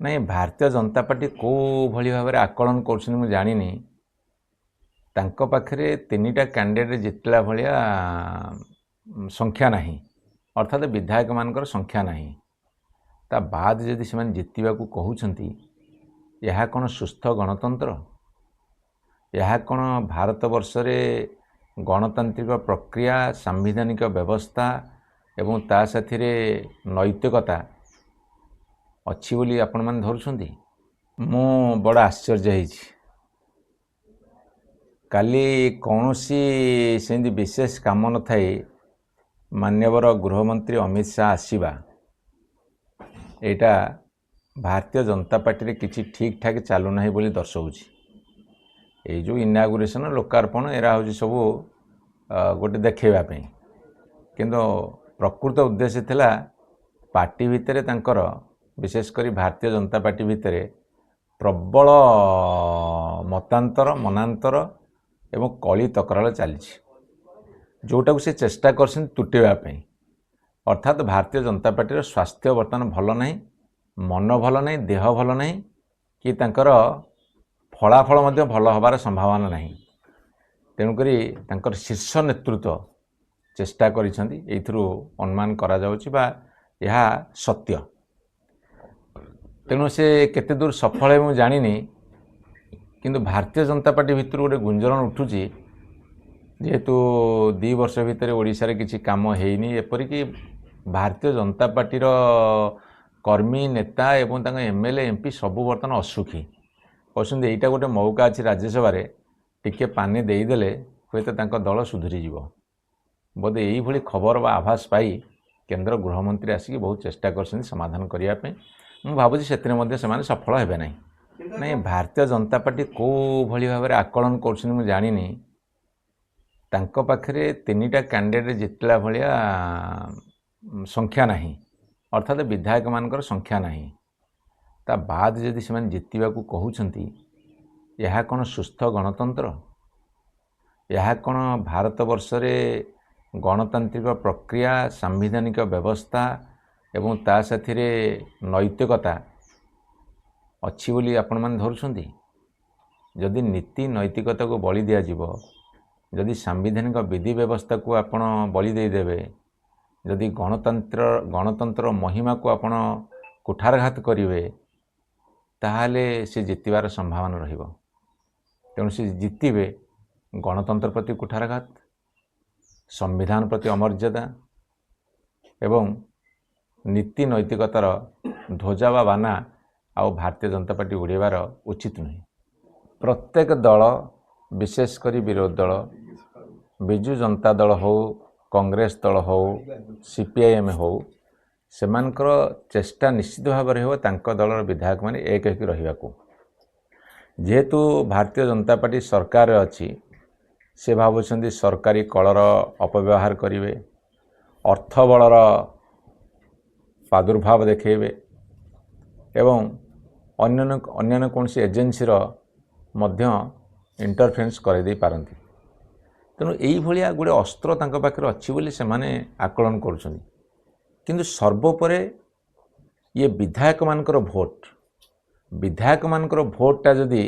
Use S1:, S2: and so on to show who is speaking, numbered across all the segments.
S1: नहीं भारतीय जनता पार्टी को भली भाव में आकलन कर जानी तांको पाखरे तीनटा कैंडिडेट जितला भलिया संख्या नहीं अर्थात विधायक मानकर संख्या नहीं ता बाद जदि से जितवा को कहउछंती यह कौन सुस्थ गणतंत्र यह कौन भारत वर्ष रे गणतांत्रिक प्रक्रिया सांविधानिक व्यवस्था एवं ता साथिरे नैतिकता अच्छी बोली आपण मैंने धरुछंती मु बड़ा आश्चर्य होइछि काली कौनसी सेंदी विशेष काम न थाए मान्यवर गृहमंत्री अमित शाह आसीबा एटा भारतीय जनता पार्टी रे किछि ठीक ठाक चालू नहीं बोली दर्शाउछि ए जो इनागुरेशन लोकार्पण एरा होछि सब गोटे देखैबा पई किंतु प्रकृत उद्देश्य थिला पार्टी भितरे तांकर विशेषकर भारतीय जनता पार्टी भितरे प्रबल मतांतर मनांतर एवं कली तकरार चली जोटा को से चेष्टा कर तुटेवा अर्थात भारतीय जनता पार्टी स्वास्थ्य बर्तमान भल नहीं मन भल नहीं देह भल नहीं कि तांकर फलाफल मध्य भल हबार संभावना नहीं तेणुकरी तांकर शीर्ष नेतृत्व चेष्टा करिसेंती एथुरु अनुमान करा जाउछि बा यह सत्य तेणु से केते दूर सफल है मु जानिनी किंतु भारतीय जनता पार्टी भितर गोटे गुंजरण उठुची जेहेतु 2 वर्ष भितर ओडिशा रे किछि काम हेइनी एपरिक भारतीय जनता पार्टी कर्मी नेता एवं तांका एमएलए एमपी सबू बर्तमान असुखी कहते एटा गोटे मौका अच्छी राज्यसभा टिके पानी देदेले हे तो दल सुधरी जीव बोधे यही खबर बा आभास पाई केंद्र गृहमंत्री आसिक बहुत चेष्टा कर समाधान करने मु भावुँ से सफल हेबे नहीं नहीं भारतीय जनता पार्टी को भली भाव में आकलन कर जानी तांको पाखरे तीनटा कैंडिडेट जितला भलिया संख्या नहीं अर्थात विधायक मानकर संख्या नहीं ता बाद जदि से जितवा को कहउछंती यह कौन सुस्थ गणतंत्र यह कौन भारत वर्ष रे गणतांत्रिक प्रक्रिया सांविधानिक व्यवस्था एवं ता साथिरे नैतिकता अच्छी बोली आपण मैंने धरुछंती जदि नीति नैतिकता को बलि दिया जीवो जदि सांविधानिक विधि व्यवस्था को आपण बलि दे देबे जदि गणतंत्र महिमा को आपण कुठारघात करिवे ताहाले से जितबार संभावना रहिबो तेणु से जितिबे गणतंत्र प्रति कुठारघात संविधान प्रति अमर्यादा एवं नीति नैतिकतार ध्वजा बा बाना आउ भारतीय जनता पार्टी उड़ेबार उचित नहीं प्रत्येक दल विशेषकर विरोधी दल बिजु जनता दल हो कांग्रेस दल हो सीपीआईएम हो सेमानकर चेष्टा निश्चित भाव में हो तांको दलर विधायक माने एक एक रहिबा को जेहेतु भारतीय जनता पार्टी सरकार अच्छी से भावुछंती सरकारी कलर अपव्यवहार करिवे अर्थबलर प्रादुर्भाव देखेबे एवं अन्य कौन सी एजेन्सीर मध्य इंटरफेरेंस कर दे पारंती तेणु यही भाया गोटे अस्त्र तांको पाखरे अच्छी बोली से माने आकलन करुछंती किंतु सर्वोपरे ये विधायक मानकर भोटटा जदि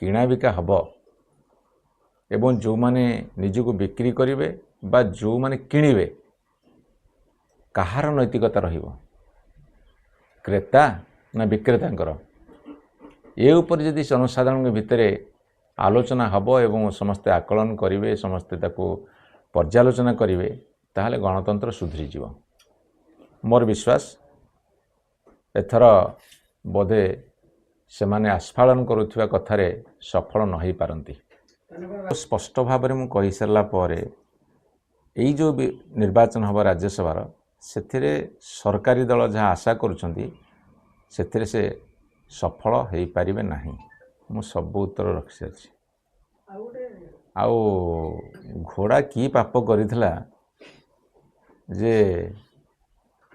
S1: किणा बिका हब एवं जो माने निजको बिक्री करिवे बा जो माने किणिवे कहार नैतिकता रहिबो क्रेता ना विक्रेतांकर ये ऊपर जदि जनसाधारण भितर आलोचना हब एवं समस्ते आकलन करिवे समस्ते ताको पर्यालोचना करिवे ताहले गणतंत्र सुधरी जीव मोर विश्वास एथर बोधे से माने आस्फालन करुवा कथारे सफल न हो पारती स्पष्ट भाव में कही सारा पर यही जो निर्वाचन हम राज्यसभार से सरकारी दल जहाँ आशा करुँच से सफल हो पारे ना मु सब उत्तर रखी सारी आउ घोड़ा की पाप करिथिला जे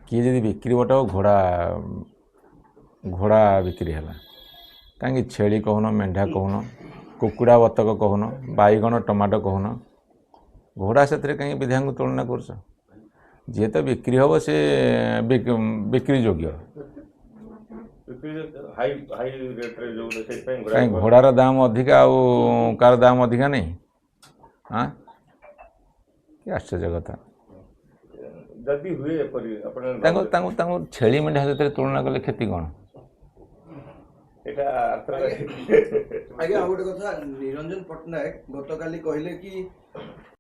S1: किए जदि बिक्री बटाओ घोड़ा बिक्री है कहीं छेली कहून मेंढा कहून कुकुड़ा बतक कहून बैगण टमाटो कहून घोड़ा से कहीं विधायक तुलना कर जी तो बिक्री हम से बिक्री योग्य
S2: ହାଇ ହାଇ ରେଟ୍ରେ ଯୋଉ ସେଇଥିପାଇଁ
S1: କାହିଁ ଘୋଡ଼ାର ଦାମ ଅଧିକା ଆଉ କାର ଦାମ ଅଧିକା ନାହିଁ? ହଁ, କି ଆଶ୍ଚର୍ଯ୍ୟ କଥା।
S2: ଯଦି ହୁଏ ଏପରି ଆପଣ
S1: ତାଙ୍କୁ ତାଙ୍କୁ ତାଙ୍କୁ ଛେଳି ମେଣ୍ଢା ଭିତରେ ତୁଳନା କଲେ କ୍ଷତି କ'ଣ?
S2: ଏଇଟା
S3: ଆଜ୍ଞା ଆଉ ଗୋଟେ କଥା, ନିରଞ୍ଜନ ପଟ୍ଟନାୟକ ଗତକାଲି କହିଲେ କି